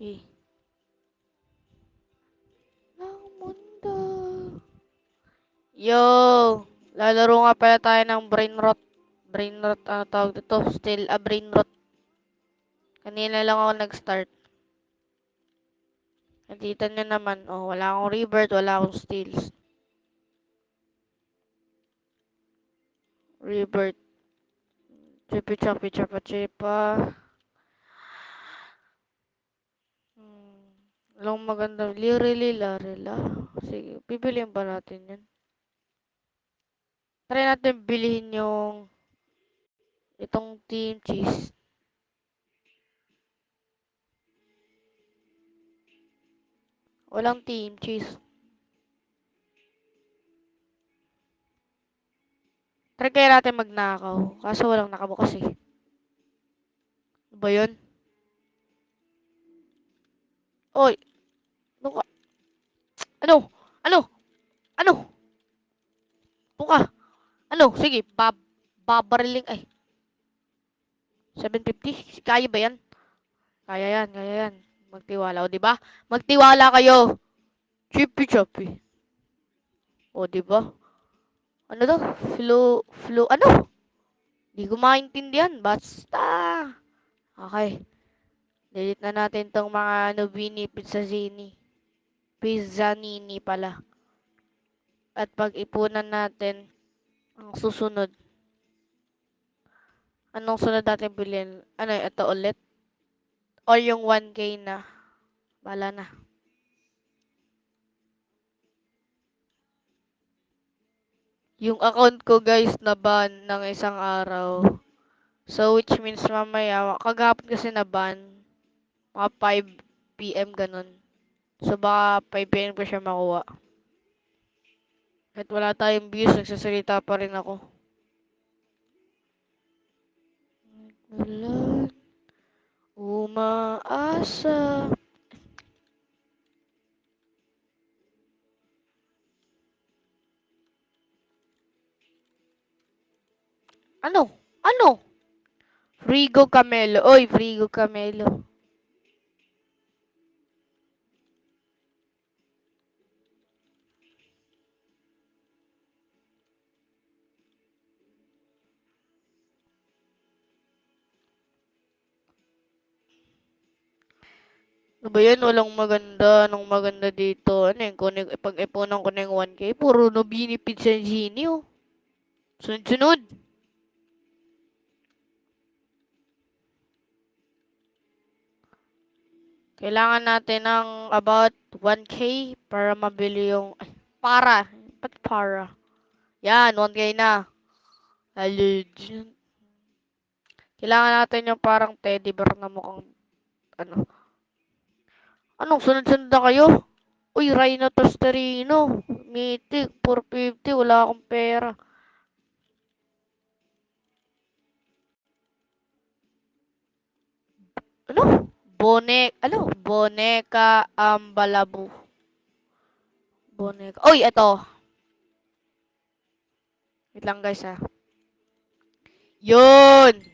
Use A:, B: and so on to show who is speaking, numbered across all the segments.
A: Eh, ng mundo. Yo! Lalaro nga pala tayo ng brain rot. Brain rot, ano tawag dito? Still a brain rot. Kanina lang ako nag-start. Nakita nyo naman, oh, wala akong rebirth, wala akong steals. Rebirth. Chipi chapi chapa chipa. Walang maganda. Lirili larila. Sige, pipiliin ba natin yan? Try natin bilhin yung itong team cheese. Walang team cheese. Try kaya natin magnakaw. Kaso walang nakabukas eh. Ano ba yun? Oy! Ano ka? Ano? Ano? Ano? Buka! Ano? Sige, babariling. Ay, 750? Kaya ba yan? Kaya yan, kaya yan. Magtiwala, o diba? Magtiwala kayo. Chippy choppy. O diba? Ano to? Ano? Di ko maintindihan. Basta. Okay. Delete na natin tong mga Nubini Pizzazini. Pizzanini pala. At pag-ipunan natin ang susunod. Anong sunod natin bilhin? Ano, ito ulit? Or yung 1K na? Bala na. Yung account ko guys na ban ng isang araw. So which means mamaya, kagapon kasi na ban. Mga 5 PM ganun. So baka 5 PM ko siya makuha. At wala tayong views, nagsasalita pa rin ako. Wala umaasa. Ano? Ano? Frigo Camelo. Oy, Frigo Camelo. Ano ba yan? Walang maganda. Anong maganda dito? Ano yun? Pag-ipunan ko na yung 1K, puro Nobini Pizzanini, oh. Sunod-sunod. Kailangan natin ng about 1K para mabili yung... Ay, para. Ba't para? Yan, 1K na. Legend. Kailangan natin yung parang teddy bear na mukhang... Ano? Anong sunod-sunod na kayo? Uy, Rhino Tosterino. Mythic, 450. Wala akong pera. Ano? Boneka Ambalabu. Boneka. Uy, eto. Wait lang guys ha. Yun!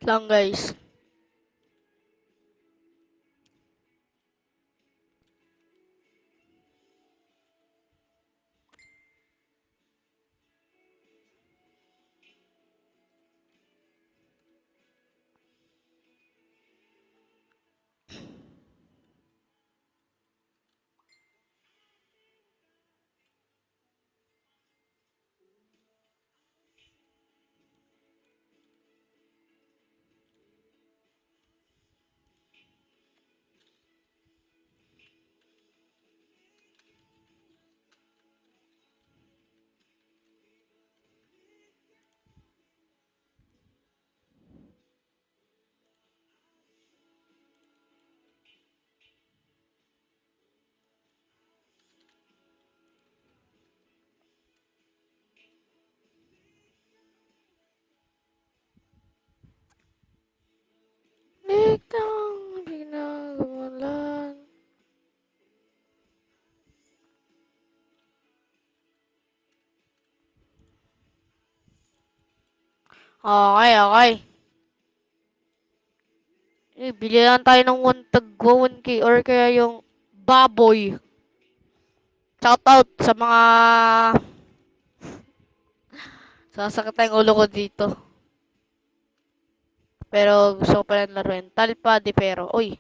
A: Lang guys. Okay, okay. Bili lang tayo ng one tagwa 1K or kaya yung baboy. Shout out sa mga sasakit ang ulo ko dito. Pero gusto ko pala laruin. Talpa de pero. Uy.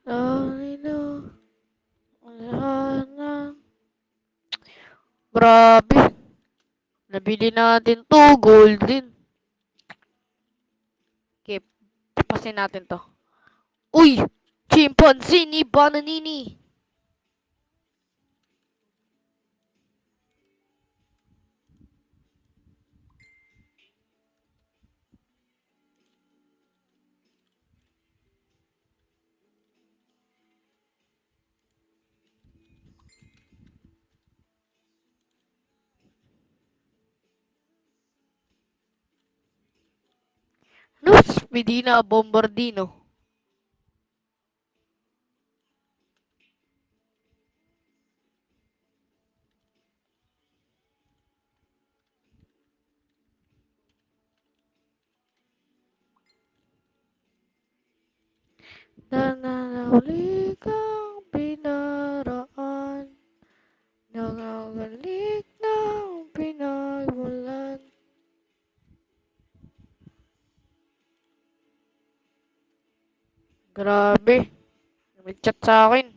A: Ay, no. Wala na. Grabe. Nabili natin to. Gold din. Okay. Tapasin natin to. Uy! Chimpanzee ni Bananini. No, Medina Bombardino. Nananahuli kang pinaraan. Nangangalik ng pinagmulan. Grabe. May chat sa akin.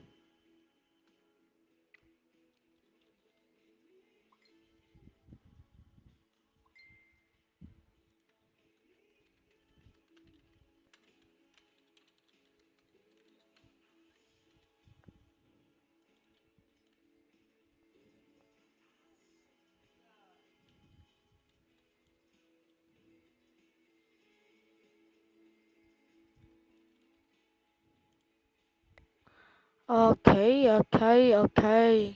A: Okay, okay, okay.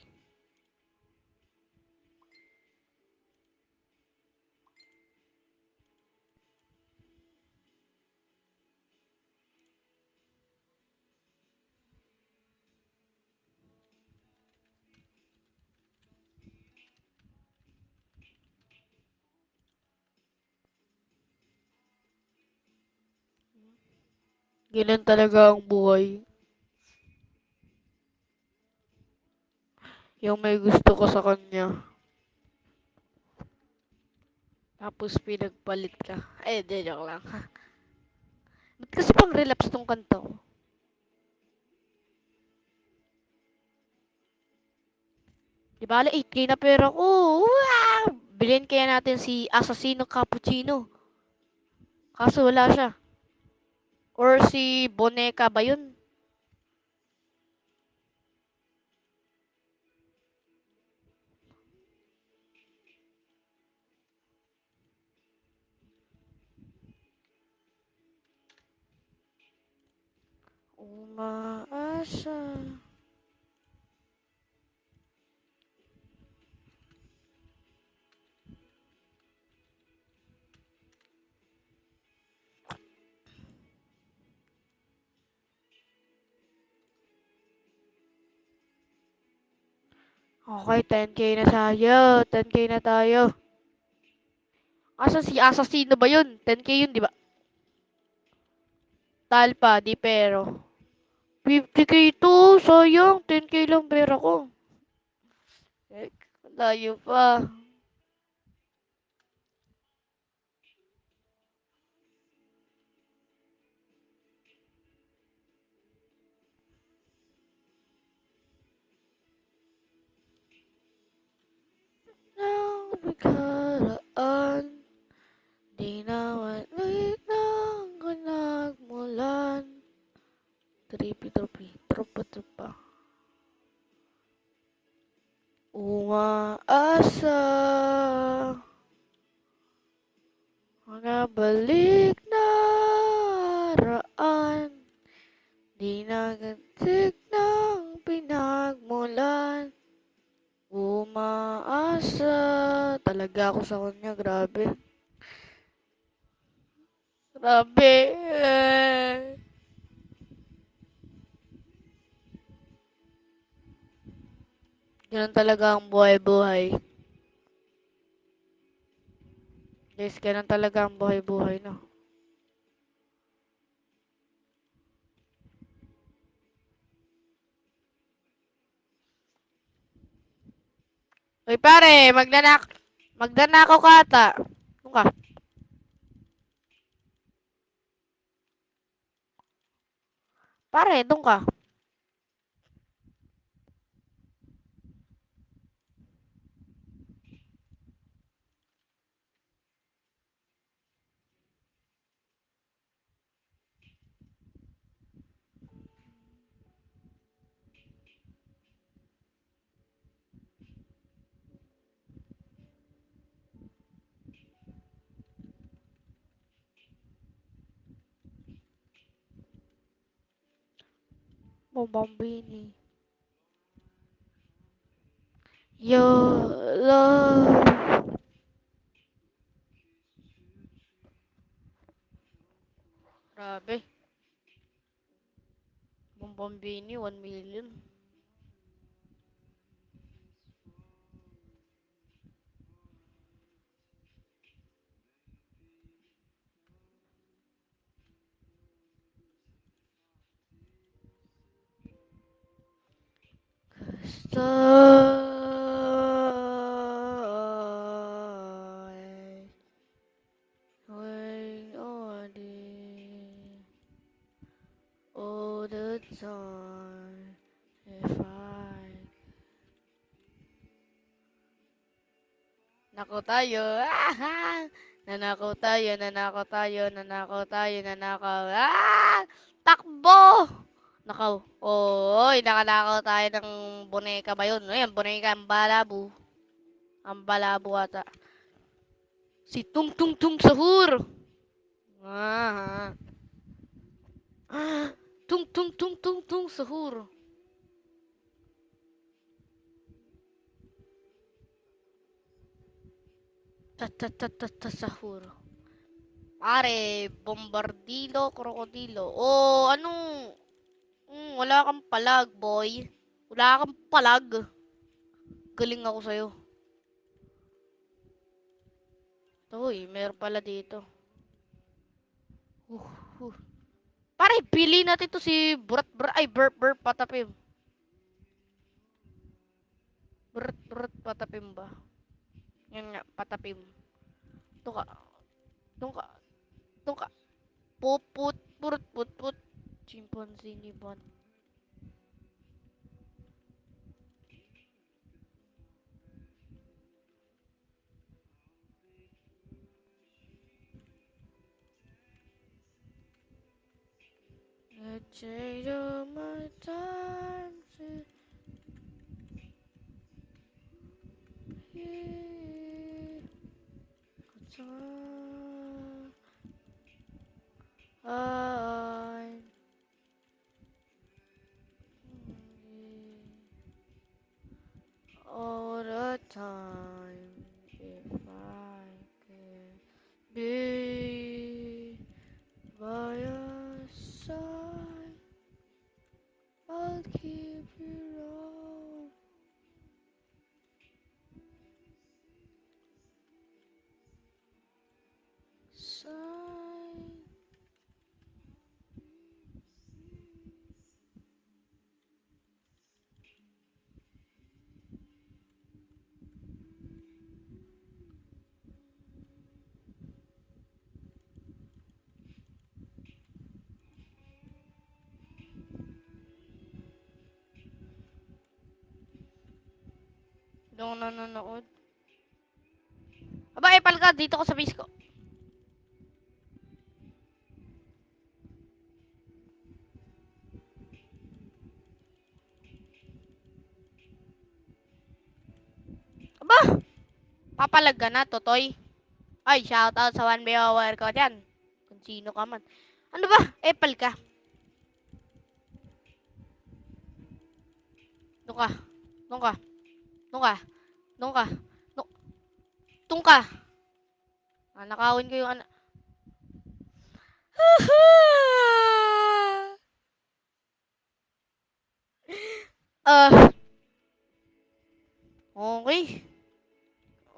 A: Ganun talaga ang buhay. Yung may gusto ko sa kanya. Tapos pinagpalit ka. Ay, di, joke lang. Ba't kasi pang relapse tong kanta ko? Di bale, 8K na pera ko. Wow! Bilhin kaya natin si Assassino Cappuccino. Kaso wala siya. Or si Boneka ba yun? Umaasa. Okay, 10K na tayo. 10K na tayo. Asa si Assassino ba yun? 10K yun, di ba? Talpa, di pero. 50K to, sayang. 10K lang pera ko. Eh, layo pa. umaasa, makabalik na raan, di nagantig ng pinagmulan. Umaasa talaga ako sa kanya, grabe. Grabe. Ganun talaga ang buhay-buhay. Guys, ganun talaga ang buhay-buhay, no? Uy, pare, magdanakaw ka ata. Ano ka? Pare, doon ka. Bumambini. Your love. Grabe. Bumambini, 1 million. Stay waiting on it all the time. If I nako tayo. Nanakaw tayo, nanakaw tayo, nanakaw tayo, nanakaw. Takbo! Nakaw. Oy, nakanakaw tayo ng boneka ba yun? Ayan, boneka ang balabo. Ang balabo ata. Si Tung Tung Tung Sahur. Ah. Tung Tung Tung Tung Tung Sahur. Ta ta ta ta ta sahur. Pare, bombardilo, krokodilo. Oh, anong... wala kang palag, boy. Wala kang palag. Galing ako sa'yo. Uy, meron pala dito. Uh, uh. Pare, pili natin to si Burp Burp Patapim. Burp Patapim ba? Yan nga, Patapim. Ito ka. Ito ka. Ito ka. Puput, put. Chimpanzee ni Bon. The change of my time to here. I'm all the time if I can be by your side. I'll keep you all side. Doon nanonood. Aba, epal ka dito ko sa base ko. Papalag ka na, Totoy. Ay, shoutout sa 1 viewer ko dyan. Kung sino ka man. Ano ba? Epal ka. Doon ka. Doon ka. Doon ka. Doon ka. Doon ka. Nakawin ko yung ano. Ah, okay.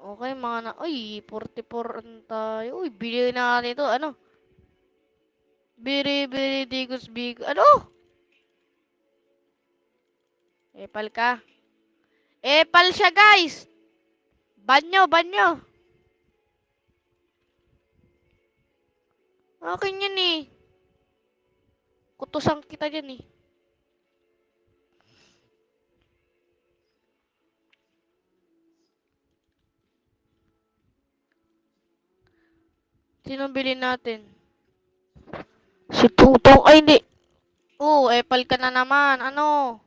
A: Okay, mga na... Uy, 44 ano tayo. Uy, bili na natin ito. Ano? Biri, digos, big... Ano? Epal ka. Epal siya, guys! Banyo, banyo. Akin yan eh. Kutusan kita dyan eh. Sinong bilhin natin? Si Tungtong. Ay, hindi. Oo, epal ka na naman. Ano?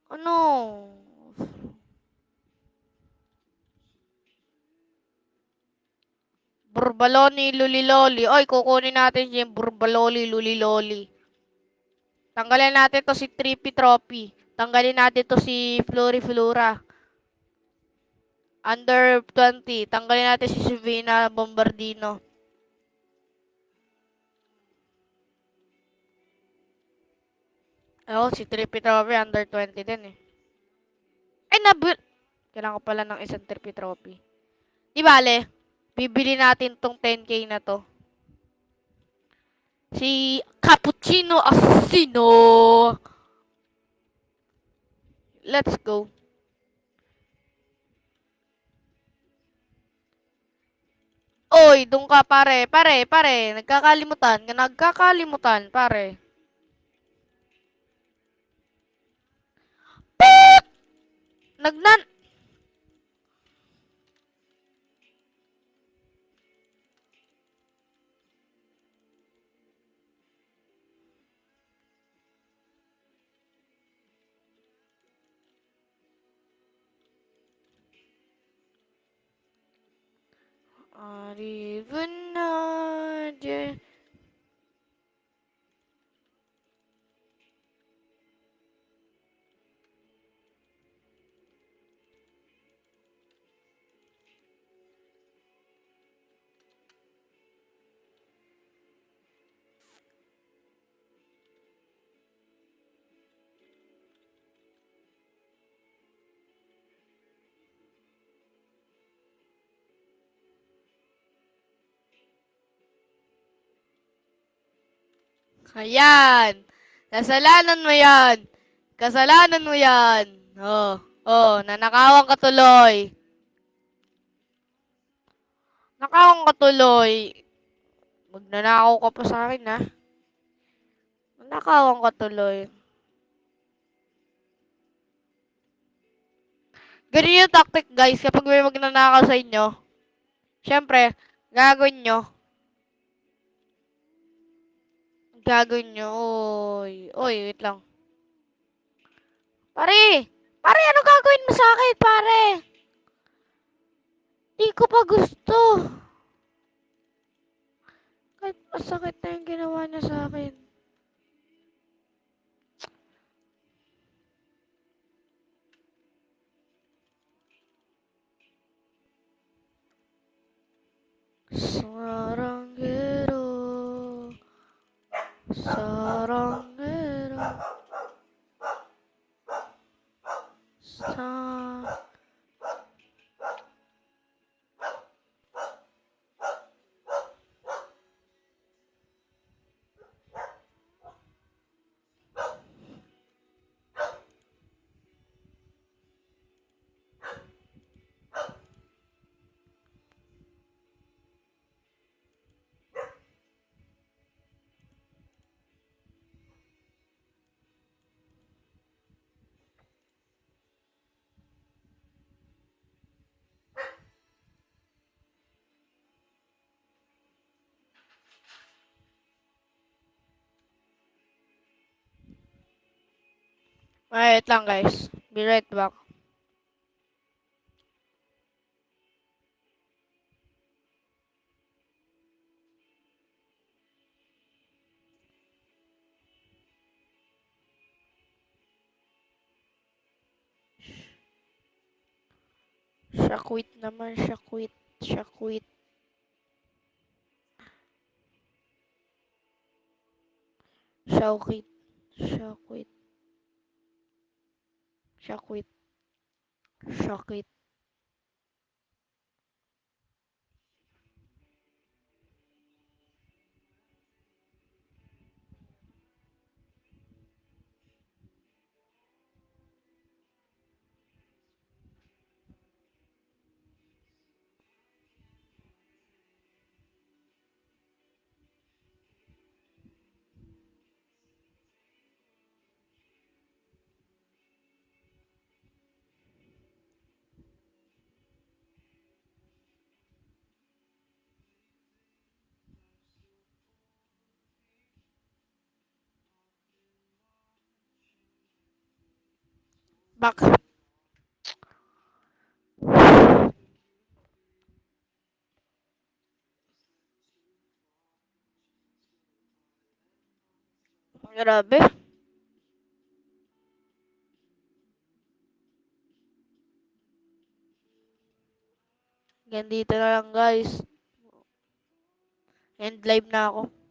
A: Ano? Burbaloni, luliloli. Oy, kukunin natin yung burbaloli, luliloli. Tanggalin natin to si Trippy Trophy. Tanggalin natin to si Floriflora. Under 20. Tanggalin natin si Savina Bombardino. Oo, si Trippy Trophy under 20 din eh. Ay, kailangan ko pala ng isang Trippy Trophy. Di bale, bibili natin tong 10k na to. Si Cappuccino Assassino. Let's go. Oy, doon ka pare, pare. Nagkakalimutan, pare. Beep! Nagnan... Arriba na, Ayan. Kasalanan mo yan. Kasalanan mo yan. Nanakawan ka tuloy. Nakawan ka tuloy. Magnanakaw ka pa sa akin, ha? Nanakawan ka tuloy. Ganyan yung tactic, guys, kapag may magnanakaw sa inyo. Siyempre, gagawin nyo. Oy, wait lang. Pare! Pare, ano gagawin mo sa akin, pare? Di ko pa gusto. Kahit masakit na yung ginawa niya sa akin. Saranggero. Saranggero. Sa... Wait lang, guys. Be right back. Siya quit naman, siya quit. Siya quit. Siya quit. Siya quit. Siya quit. Siya quit. Back. Grabe. Ganito na lang guys. End live na ako.